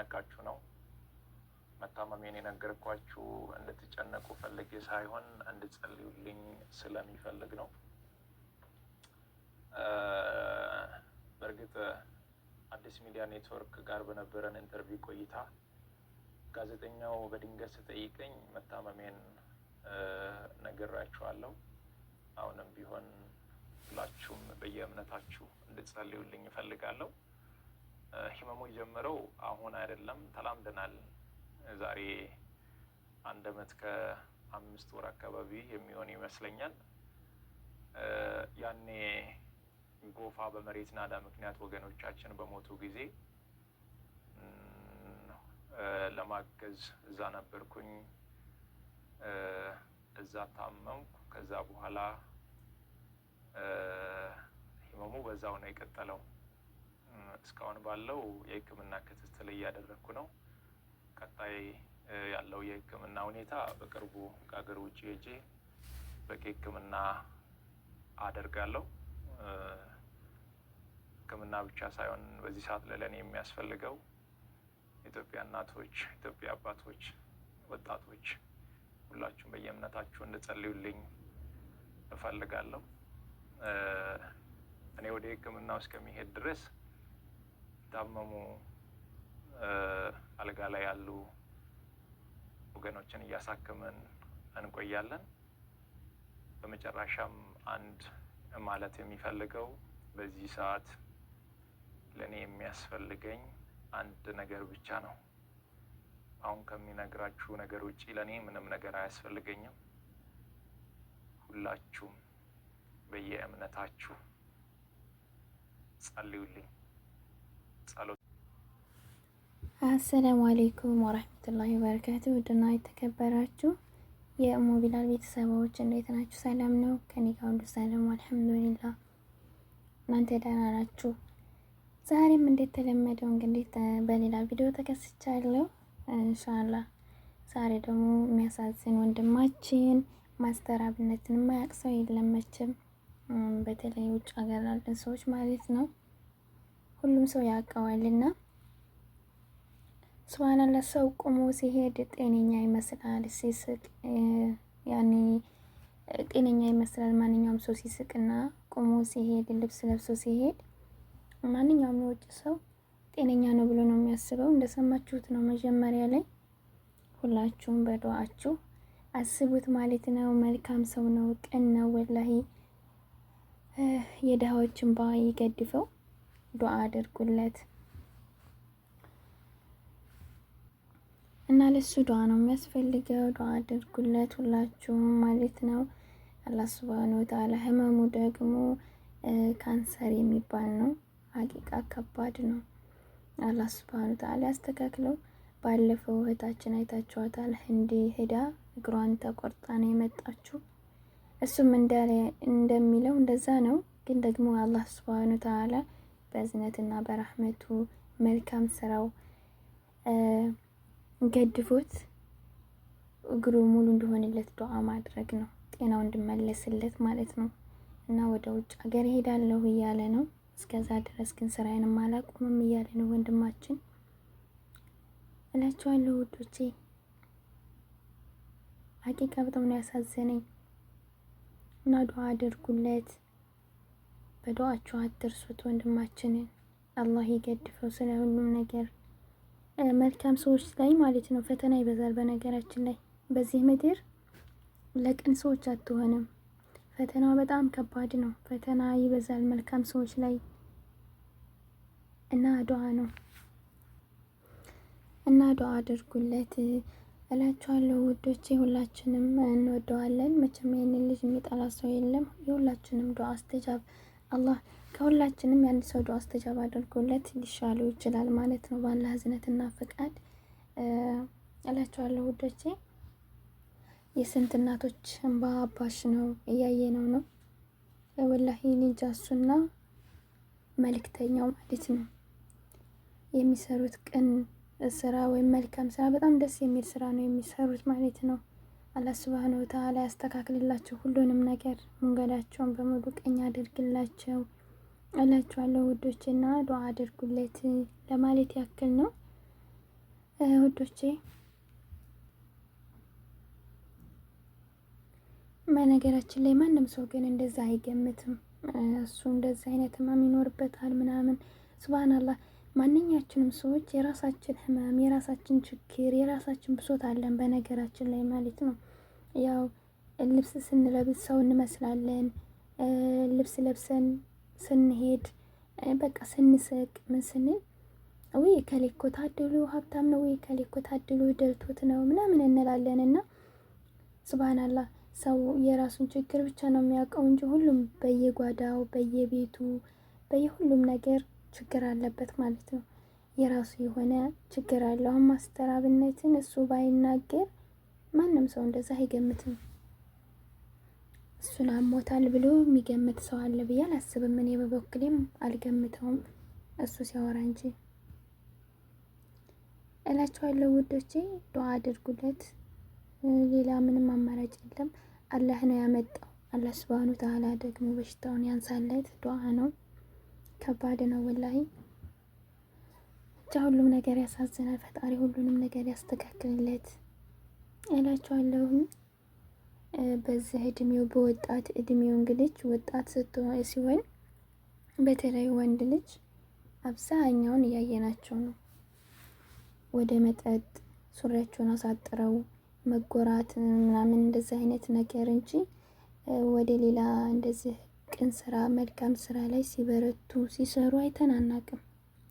ስለተጨነቃችሁ ነው። መታመሜን የነገርኳችሁ እንድትጨነቁ ፈልጌ ሳይሆን እንድትጸልዩልኝ ስለሚፈልግ ነው። በእርግጥ አዲስ ሚዲያ ኔትወርክ ጋር በነበረን ኢንተርቪው ቆይታ ጋዜጠኛው በድንገት ስጠይቀኝ መታመሜን ነግራችኋለሁ። አሁንም ቢሆን ሁላችሁም በየእምነታችሁ እንድትጸልዩልኝ እፈልጋለሁ። ህመሙ የጀመረው አሁን አይደለም፣ ተላምደናል። ዛሬ 1 ዓመት ከ5 ወር አካባቢ የሚሆን ይመስለኛል። ያኔ ጎፋ በመሬት ናዳ ምክንያት ወገኖቻችን በሞቱ ጊዜ ለማገዝ እዛ ነበርኩኝ። እዛ ታመምኩ። ከዛ በኋላ ህመሙ በዛው ነው የቀጠለው። እስካሁን ባለው የህክምና ክትትል እያደረግኩ ነው። ቀጣይ ያለው የህክምና ሁኔታ በቅርቡ ከሀገር ውጭ ሄጄ በቂ ህክምና አደርጋለሁ። ህክምና ብቻ ሳይሆን በዚህ ሰዓት ለእኔ የሚያስፈልገው ኢትዮጵያ እናቶች፣ ኢትዮጵያ አባቶች፣ ወጣቶች ሁላችሁም በየእምነታችሁ እንድጸልዩልኝ እፈልጋለሁ። እኔ ወደ ህክምናው እስከሚሄድ ድረስ ታመሙ አልጋ ላይ ያሉ ወገኖችን እያሳከምን እንቆያለን። በመጨረሻም አንድ ማለት የሚፈልገው በዚህ ሰዓት ለእኔ የሚያስፈልገኝ አንድ ነገር ብቻ ነው። አሁን ከሚነግራችሁ ነገር ውጪ ለእኔ ምንም ነገር አያስፈልገኝም። ሁላችሁም በየእምነታችሁ ጸልዩልኝ። ጸሎት። አሰላሙ አለይኩም ወራህመቱላሂ ወበረካቱ። ውድና የተከበራችሁ የኡሙ ቢላል ቤተሰቦች እንዴት ናችሁ? ሰላም ነው? ከኔ ጋር ሁሉ ሰላም አልሐምዱሊላህ። እናንተ ደህና ናችሁ? ዛሬም እንደተለመደው እንግዲህ በሌላ ቪዲዮ ተከስቻለሁ ኢንሻአላህ። ዛሬ ደግሞ የሚያሳዝን ወንድማችን ማስተር አብነትን የማያውቅ ሰው የለም መቼም፣ በተለይ ውጭ ሀገር ያለን ሰዎች ማለት ነው። ሁሉም ሰው ያውቀዋልና ሱብሃንአላህ። ሰው ቆሞ ሲሄድ ጤነኛ ይመስላል፣ ሲስቅ ያኔ ጤነኛ ይመስላል። ማንኛውም ሰው ሲስቅና ቆሞ ሲሄድ ልብስ ለብሶ ሲሄድ ማንኛውም የውጭ ሰው ጤነኛ ነው ብሎ ነው የሚያስበው። እንደሰማችሁት ነው መጀመሪያ ላይ። ሁላችሁም በዱዓችሁ አስቡት ማለት ነው። መልካም ሰው ነው፣ ቅን ነው። ወላሂ የድሃዎችን እንባ ይገድፈው። ዱዓ አድርጉለት እና ለሱ ዱዓ ነው የሚያስፈልገው። ዱዓ አድርጉለት ሁላችሁም ማለት ነው። አላህ ሱብሃነሁ ወተዓላ ህመሙ ደግሞ ካንሰር የሚባል ነው። ሀቂቃ ከባድ ነው። አላህ ሱብሃነሁ ወተዓላ ያስተካክለው። ባለፈው እህታችን አይታችኋታል፣ ህንድ ሄዳ እግሯን ተቆርጣ ነው የመጣችው። እሱም እንደሚለው እንደዛ ነው። ግን ደግሞ አላህ ሱብሃነሁ ወተዓላ በእዝነትና በረህመቱ መልካም ስራው ገድፎት እግሩ ሙሉ እንዲሆንለት ዱዓ ማድረግ ነው፣ ጤናው እንዲመለስለት ማለት ነው። እና ወደ ውጭ ሀገር ሄዳለሁ እያለ ነው። እስከዛ ድረስ ግን ስራዬንም አላቆምም እያለ ነው ወንድማችን እላችኋለሁ ውዶቼ። ሀቂቃ በጣም ነው ያሳዘነኝ እና ዱዓ አድርጉለት። በዱዓችሁ አትርሱት ወንድማችንን። አላህ ይገድፈው ስለ ሁሉም ነገር። መልካም ሰዎች ላይ ማለት ነው ፈተና ይበዛል። በነገራችን ላይ በዚህ ምድር ለቅን ሰዎች አትሆንም። ፈተናው በጣም ከባድ ነው። ፈተና ይበዛል መልካም ሰዎች ላይ እና ዱዓ ነው እና ዱዓ አድርጉለት እላችኋለሁ ውዶቼ። ሁላችንም እንወደዋለን መቼም ይሄንን ልጅ የሚጠላ ሰው የለም። የሁላችንም ዱዓ አስተጃብ አላህ ከሁላችንም ያን ሰው ዱዓ አስተጃብ አድርጎለት ሊሻለው ይችላል ማለት ነው በአላህ እዝነትና ፍቃድ እላችኋለሁ ውዶቼ። የስንት እናቶች እንባ አባሽ ነው እያየነው ነው። ወላሂ ልጅ እሱና መልእክተኛው ማለት ነው የሚሰሩት ቅን ስራ ወይም መልካም ስራ፣ በጣም ደስ የሚል ስራ ነው የሚሰሩት ማለት ነው። አላህ ሱብሃነሁ ወተዓላ ያስተካክልላቸው ሁሉንም ነገር፣ መንገዳቸውን በሙሉ ቀኝ አድርግላቸው እላችኋለሁ ውዶችና ዱዓ አድርጉለት ለማለት ያክል ነው። ውዶቼ በነገራችን ላይ ማንም ሰው ግን እንደዛ አይገምትም። እሱ እንደዛ አይነት ህመም ይኖርበታል ምናምን። ሱብሃንአላህ ማንኛችንም ሰዎች የራሳችን ህመም፣ የራሳችን ችግር፣ የራሳችን ብሶት አለን በነገራችን ላይ ማለት ነው። ያው ልብስ ስንለብስ ሰው እንመስላለን። ልብስ ለብሰን ስንሄድ በቃ ስንስቅ ምን ስንል ወይ ከሌ እኮ ታድሎ ሀብታም ነው፣ ወይ ከሌ እኮ ታድሎ ደልቶት ነው ምናምን እንላለን። እና ሱብሃንአላህ ሰው የራሱን ችግር ብቻ ነው የሚያውቀው እንጂ ሁሉም በየጓዳው በየቤቱ በየሁሉም ነገር ችግር አለበት ማለት ነው። የራሱ የሆነ ችግር አለው። አሁን ማስተር አብነትን እሱ ባይናገር ማንም ሰው እንደዛ አይገምትም። እሱን አሞታል ብሎ የሚገምት ሰው አለ ብዬ አላስብም። እኔ በበኩሌም አልገምተውም እሱ ሲያወራ እንጂ እላቸዋለሁ። ውዶቼ ዱዓ አድርጉለት። ሌላ ምንም አማራጭ የለም። አላህ ነው ያመጣው። አላህ ሱብሃነሁ ወተዓላ ደግሞ በሽታውን ያንሳለት ዱዓ ነው። ከባድ ነው ወላሂ። ብቻ ሁሉም ነገር ያሳዝናል። ፈጣሪ ሁሉንም ነገር ያስተካክልለት እላቸዋለሁ። በዚህ እድሜው በወጣት እድሜው እንግዲህ ወጣት ሲሆን በተለይ ወንድ ልጅ አብዛኛውን እያየናቸው ነው ወደ መጠጥ ሱሪያቸውን አሳጥረው መጎራት ምናምን እንደዚህ አይነት ነገር እንጂ ወደ ሌላ እንደዚህ ቅን ስራ መልካም ስራ ላይ ሲበረቱ ሲሰሩ አይተናናቅም።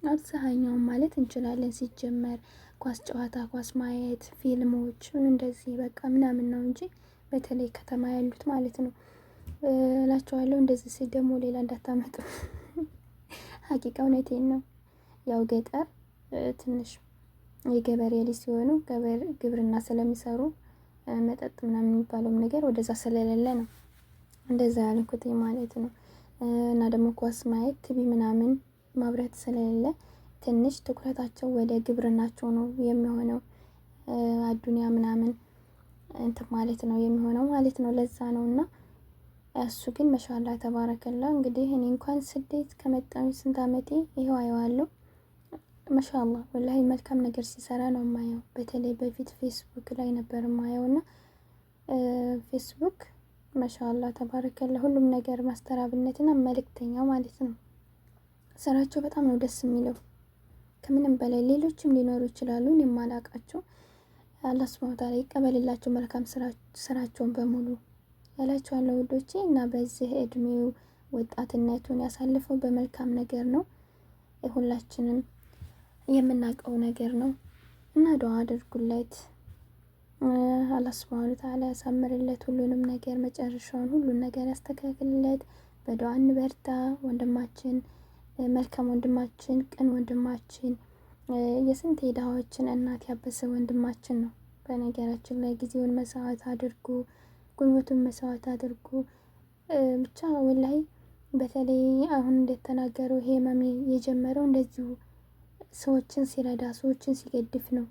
አብዛኛውን ማለት እንችላለን። ሲጀመር ኳስ ጨዋታ፣ ኳስ ማየት፣ ፊልሞች እንደዚህ በቃ ምናምን ነው እንጂ በተለይ ከተማ ያሉት ማለት ነው እላቸዋለሁ። እንደዚህ ሲል ደግሞ ሌላ እንዳታመጡ። ሀቂቃ እውነቴን ነው። ያው ገጠር ትንሽ የገበሬ ልጅ ሲሆኑ ግብርና ስለሚሰሩ መጠጥ ምናምን የሚባለውም ነገር ወደዛ ስለሌለ ነው እንደዛ ያልኩት ማለት ነው። እና ደግሞ ኳስ ማየት ቲቪ ምናምን ማብራት ስለሌለ ትንሽ ትኩረታቸው ወደ ግብርናቸው ነው የሚሆነው። አዱንያ ምናምን እንትን ማለት ነው የሚሆነው ማለት ነው። ለዛ ነው። እና እሱ ግን ማሻአላ ተባረከላ። እንግዲህ እኔ እንኳን ስደት ከመጣሁ ስንት አመቴ ይሄው አየዋለሁ። ማሻአላ ወላሂ መልካም ነገር ሲሰራ ነው የማየው። በተለይ በፊት ፌስቡክ ላይ ነበር የማየው እና ፌስቡክ ማሻአላ ተባረከላ ሁሉም ነገር ማስተራብነትና መልእክተኛው ማለት ነው። ስራቸው በጣም ነው ደስ የሚለው። ከምንም በላይ ሌሎችም ሊኖሩ ይችላሉ እኔም አላቃቸው። አላህ ሱብሃነሁ ወተዓላ ይቀበልላቸው መልካም ስራቸውን በሙሉ ያላቸዋለሁ ውዶቼ። እና በዚህ እድሜው ወጣትነቱን ያሳልፈው በመልካም ነገር ነው። ሁላችንም የምናውቀው ነገር ነው እና ዱዓ አድርጉለት። አላህ ሱብሃነሁ ወተዓላ ያሳምርለት ሁሉንም ነገር፣ መጨረሻውን ሁሉን ነገር ያስተካክልለት። በዱዓ እንበርታ። ወንድማችን መልካም ወንድማችን፣ ቅን ወንድማችን፣ የስንት የድሃዎችን እናት ያበሰ ወንድማችን ነው። በነገራችን ላይ ጊዜውን መስዋዕት አድርጎ ጉልበቱን መስዋዕት አድርጎ ብቻ ወላሂ በተለይ አሁን እንደተናገረው ይሄ ህመም የጀመረው እንደዚሁ ሰዎችን ሲረዳ ሰዎችን ሲገድፍ ነው።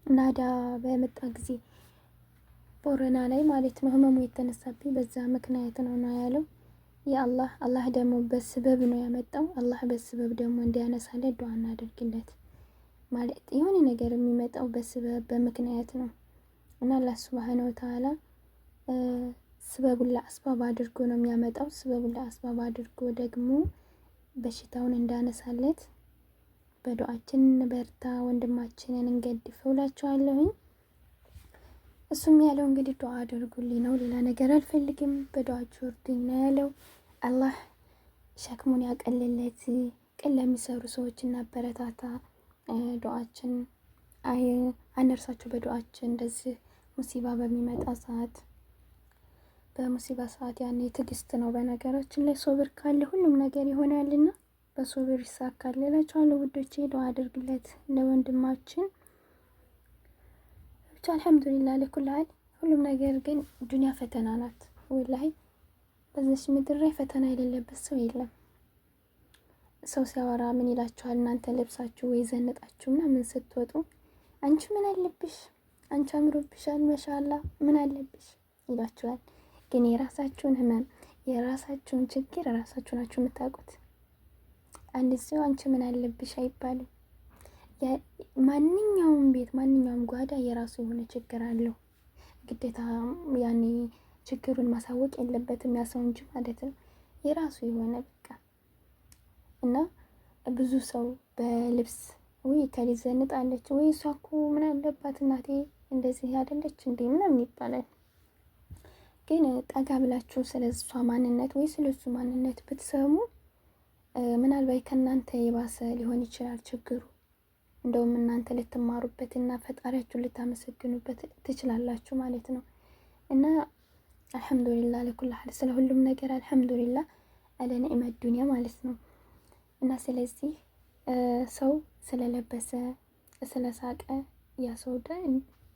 ናዳ በመጣ ጊዜ ቦረና ላይ ማለት ነው ህመሙ የተነሳብኝ በዛ ምክንያት ነው ያለው። አላህ ደግሞ በስበብ ነው ያመጣው። አላህ በስበብ ደግሞ እንዲያነሳለት ዱዓ እናደርግለት። ማለት የሆነ ነገር የሚመጣው በስበብ በምክንያት ነው እና አላህ ሱብሃነሁ ወተዓላ ስበቡን ለአስባብ አድርጎ ነው የሚያመጣው። ስበቡን ለአስባብ አድርጎ ደግሞ በሽታውን እንዳነሳለት በዱዓችን በርታ፣ ወንድማችንን እንገድፈው እላችኋለሁኝ። እሱም ያለው እንግዲህ ዱዓ አድርጉልኝ ነው፣ ሌላ ነገር አልፈልግም፣ በዱዓችሁ እርዱኝ ነው ያለው። አላህ ሸክሙን ያቀልለት። ቅን ለሚሰሩ ሰዎች እናበረታታ። ዱዓችን አንርሳቸው በዱዓችን። እንደዚህ ሙሲባ በሚመጣ ሰዓት በሙሲባ ሰዓት ያኔ ትዕግስት ነው። በነገራችን ላይ ሶብር ካለ ሁሉም ነገር ይሆናልና በሶብር ይሳካል እላችኋለሁ ውዶቼ። ዱዓ አድርግለት ለወንድማችን። ብቻ አልሐምዱሊላህ ለኩል ሁሉም ነገር ግን ዱንያ ፈተና ናት። ወላሂ በዚህ ምድር ላይ ፈተና የሌለበት ሰው የለም። ሰው ሲያወራ ምን ይላችኋል? እናንተ ለብሳችሁ ወይ ዘንጣችሁ ምናምን ስትወጡ አንቺ ምን አለብሽ፣ አንቺ አምሮብሻል፣ ማሻአላ ምን አለብሽ ይላችኋል። ግን የራሳችሁን ህመም የራሳችሁን ችግር ራሳችሁ ናችሁ የምታውቁት። አንድ ሰው አንቺ ምን አለብሽ አይባልም። ማንኛውም ቤት ማንኛውም ጓዳ የራሱ የሆነ ችግር አለው። ግዴታ ያኔ ችግሩን ማሳወቅ የለበትም ያ ሰው እንጂ ማለት ነው። የራሱ የሆነ በቃ እና ብዙ ሰው በልብስ ወይ ከሊት ዘንጣለች ወይ እሷ እኮ ምን አለባት እናቴ እንደዚህ ያደለች እንዴ ምናምን ይባላል። ግን ጠጋ ብላችሁ ስለ እሷ ማንነት ወይ ስለ እሱ ማንነት ብትሰሙ ምናልባት ከእናንተ የባሰ ሊሆን ይችላል ችግሩ። እንደውም እናንተ ልትማሩበት እና ፈጣሪያችሁን ልታመሰግኑበት ትችላላችሁ ማለት ነው። እና አልሐምዱሊላህ ለኩል ሐል ስለ ሁሉም ነገር አልሐምዱሊላህ አለ ኒዕመት ዱንያ ማለት ነው። እና ስለዚህ ሰው ስለለበሰ ስለሳቀ ያ ሰው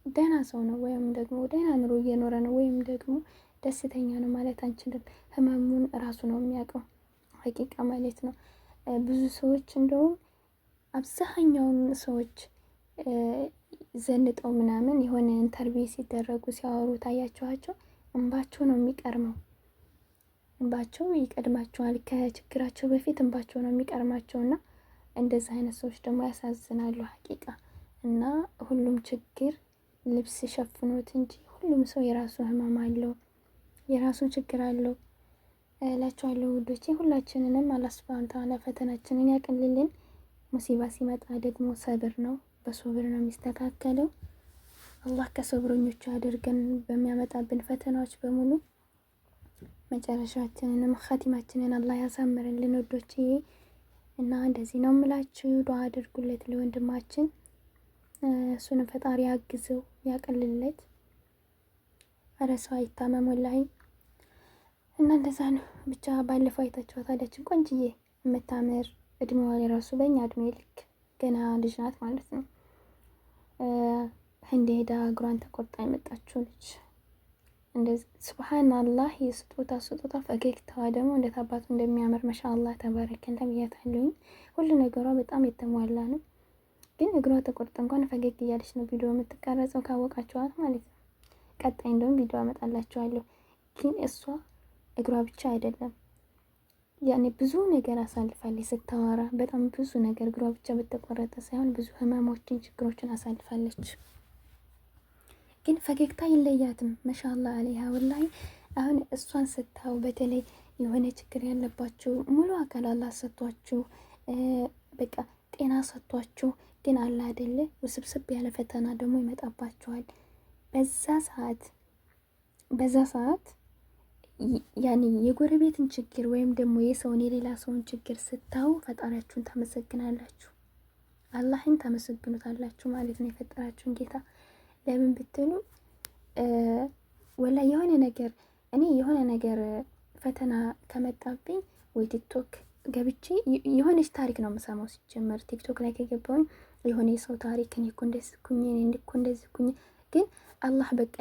ደህና ሰው ነው ወይም ደግሞ ደህና ኑሮ እየኖረ ነው ወይም ደግሞ ደስተኛ ነው ማለት አንችልም። ህመሙን እራሱ ነው የሚያውቀው ሀቂቃ ማለት ነው። ብዙ ሰዎች እንደውም አብዛኛውን ሰዎች ዘንጠው ምናምን የሆነ ኢንተርቪው ሲደረጉ ሲያወሩ ታያችኋቸው እንባቸው ነው የሚቀርመው። እንባቸው ይቀድማቸዋል ከችግራቸው በፊት እንባቸው ነው የሚቀርማቸውና እንደዚህ አይነት ሰዎች ደግሞ ያሳዝናሉ ሀቂቃ። እና ሁሉም ችግር ልብስ ሸፍኖት እንጂ ሁሉም ሰው የራሱ ህመም አለው፣ የራሱ ችግር አለው እላችኋለሁ ውዶቼ። ሁላችንንም አላህ ሱብሃነሁ ወተዓላ ፈተናችንን ያቅልልን። ሙሲባ ሲመጣ ደግሞ ሰብር ነው፣ በሶብር ነው የሚስተካከለው። አላህ ከሶብረኞቹ አድርገን በሚያመጣብን ፈተናዎች በሙሉ መጨረሻችንንም ኸቲማችንን አላህ ያሳምርልን ውዶቼ። እና እንደዚህ ነው የምላችሁ። ዱዓ አድርጉለት ለወንድማችን፣ እሱንም ፈጣሪ ያግዘው ያቀልለት። ኧረ ሰው አይታመም ወላሂ። እና እንደዛ ነው ብቻ። ባለፈው አይታችኋት አለችን ቆንጅዬ የምታምር እድሜዋ የራሱ በእኛ እድሜ ልክ ገና ልጅ ናት ማለት ነው። ህንድ ሄዳ እግሯን ተቆርጣ የመጣችው ልጅ እንደዚህ ሱብሃንአላህ። የስጦታ ፈገግታዋ ደግሞ እንዴት አባቱ እንደሚያምር ማሻአላህ ተባረከን ተብያታለሁ። ሁሉ ነገሯ በጣም የተሟላ ነው። ግን እግሯ ተቆርጣ እንኳን ፈገግ እያለች ነው ቪዲዮ የምትቀረጸው ካወቃችኋት ማለት ነው። ቀጣይ እንደውም ቪዲዮ አመጣላችኋለሁ። ግን እሷ እግሯ ብቻ አይደለም ያኔ ብዙ ነገር አሳልፋለች ስታወራ፣ በጣም ብዙ ነገር እግሯ ብቻ በተቆረጠ ሳይሆን ብዙ ህመሞችን ችግሮችን አሳልፋለች። ግን ፈገግታ ይለያትም ማሻአላህ አለይሃ ወላሂ። አሁን እሷን ስታው በተለይ የሆነ ችግር ያለባችሁ ሙሉ አካል አላህ ሰጥቷችሁ በቃ ጤና ሰጥቷችሁ ግን አለ አይደለ ውስብስብ ያለ ፈተና ደግሞ ይመጣባችኋል። በዛ ሰዓት ያኔ የጎረቤትን ችግር ወይም ደግሞ የሰውን የሌላ ሰውን ችግር ስታው ፈጣሪያችሁን ታመሰግናላችሁ፣ አላህን ታመሰግኑታላችሁ ማለት ነው፣ የፈጠራችሁን ጌታ። ለምን ብትሉ ወላ የሆነ ነገር ፈተና ከመጣብኝ ወይ ቲክቶክ ገብቼ የሆነች ታሪክ ነው የምሰማው። ሲጀመር ቲክቶክ ላይ ከገባሁኝ የሆነ የሰው ታሪክ እኔ እኮ እንደዚህ ኩኝ እኔ እኮ እንደዚህ ኩኝ፣ ግን አላህ በቃ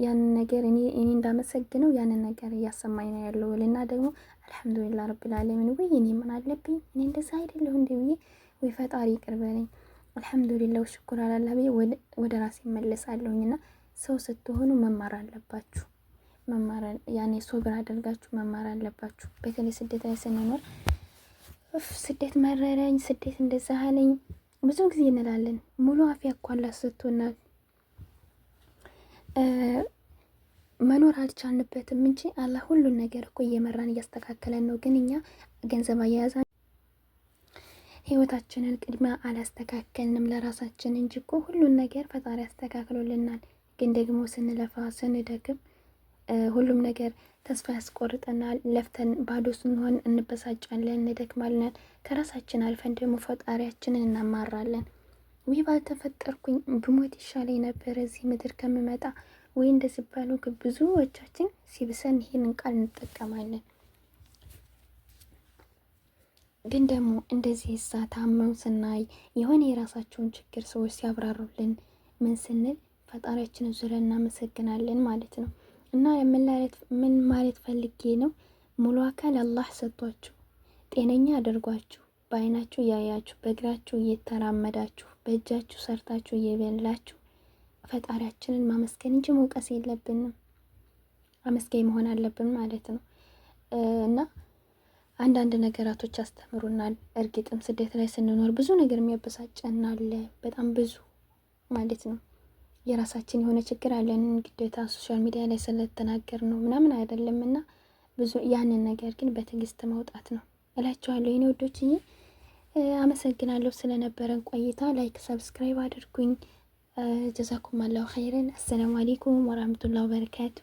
ያን ነገር እኔ እንዳመሰግነው ያንን ነገር እያሰማኝ ነው ያለው። እና ደግሞ አልሐምዱሊላህ ረብል ዓለሚን ወይ እኔ ምን አለብኝ እኔ እንደዛ አይደለሁ እንዴ ብዬ ወይ ፈጣሪ ይቅር በለኝ አልሐምዱሊላህ ሽኩር አላህ ብዬ ወደ ራሴ እመለሳለሁኝና ሰው ስትሆኑ መማር አለባችሁ። ያኔ ሶብር አድርጋችሁ መማር አለባችሁ። በተለይ ስደት ላይ ስንኖር ስደት መረረኝ፣ ስደት እንደዛ አለኝ ብዙ ጊዜ እንላለን። ሙሉ አፍያ እኮ አላህ ሰጥቶናል። መኖር አልቻልንበትም እንጂ አላህ ሁሉን ነገር እኮ እየመራን እያስተካከለን ነው። ግን እኛ ገንዘብ አያያዛን ህይወታችንን ቅድሚያ አላስተካከልንም ለራሳችን እንጂ እኮ ሁሉን ነገር ፈጣሪ አስተካክሎልናል። ግን ደግሞ ስንለፋ ስንደክም ሁሉም ነገር ተስፋ ያስቆርጠናል። ለፍተን ባዶ ስንሆን እንበሳጫለን፣ እንደክማለን። ከራሳችን አልፈን ደግሞ ፈጣሪያችንን እናማራለን። ወይ ባልተፈጠርኩኝ ብሞት ይሻለኝ ነበር እዚህ ምድር ከምመጣ ወይ እንደዚህ ባሉ። ብዙዎቻችን ሲብሰን ይሄንን ቃል እንጠቀማለን። ግን ደግሞ እንደዚህ እዛ ታመው ስናይ የሆነ የራሳቸውን ችግር ሰዎች ሲያብራሩልን ምን ስንል ፈጣሪያችንን ዙሪያ እናመሰግናለን ማለት ነው። እና ምን ማለት ፈልጌ ነው፣ ሙሉ አካል አላህ ሰጥቷችሁ ጤነኛ አድርጓችሁ በአይናችሁ እያያችሁ በእግራችሁ እየተራመዳችሁ በእጃችሁ ሰርታችሁ እየበላችሁ ፈጣሪያችንን ማመስገን እንጂ መውቀስ የለብንም። አመስጋኝ መሆን አለብን ማለት ነው። እና አንዳንድ ነገራቶች ያስተምሩናል። እርግጥም ስደት ላይ ስንኖር ብዙ ነገር የሚያበሳጨናል፣ በጣም ብዙ ማለት ነው። የራሳችን የሆነ ችግር አለን፣ ግዴታ ሶሻል ሚዲያ ላይ ስለተናገር ነው ምናምን አይደለም እና ብዙ ያንን ነገር ግን በትዕግስት መውጣት ነው እላቸዋለሁ። የኔ ወዶችዬ አመሰግናለሁ ስለነበረን ቆይታ። ላይክ ሰብስክራይብ አድርጉኝ። ጀዛኩም አላሁ ኸይረን። አሰላሙ አለይኩም ወራህመቱላሂ ወበረካቱ።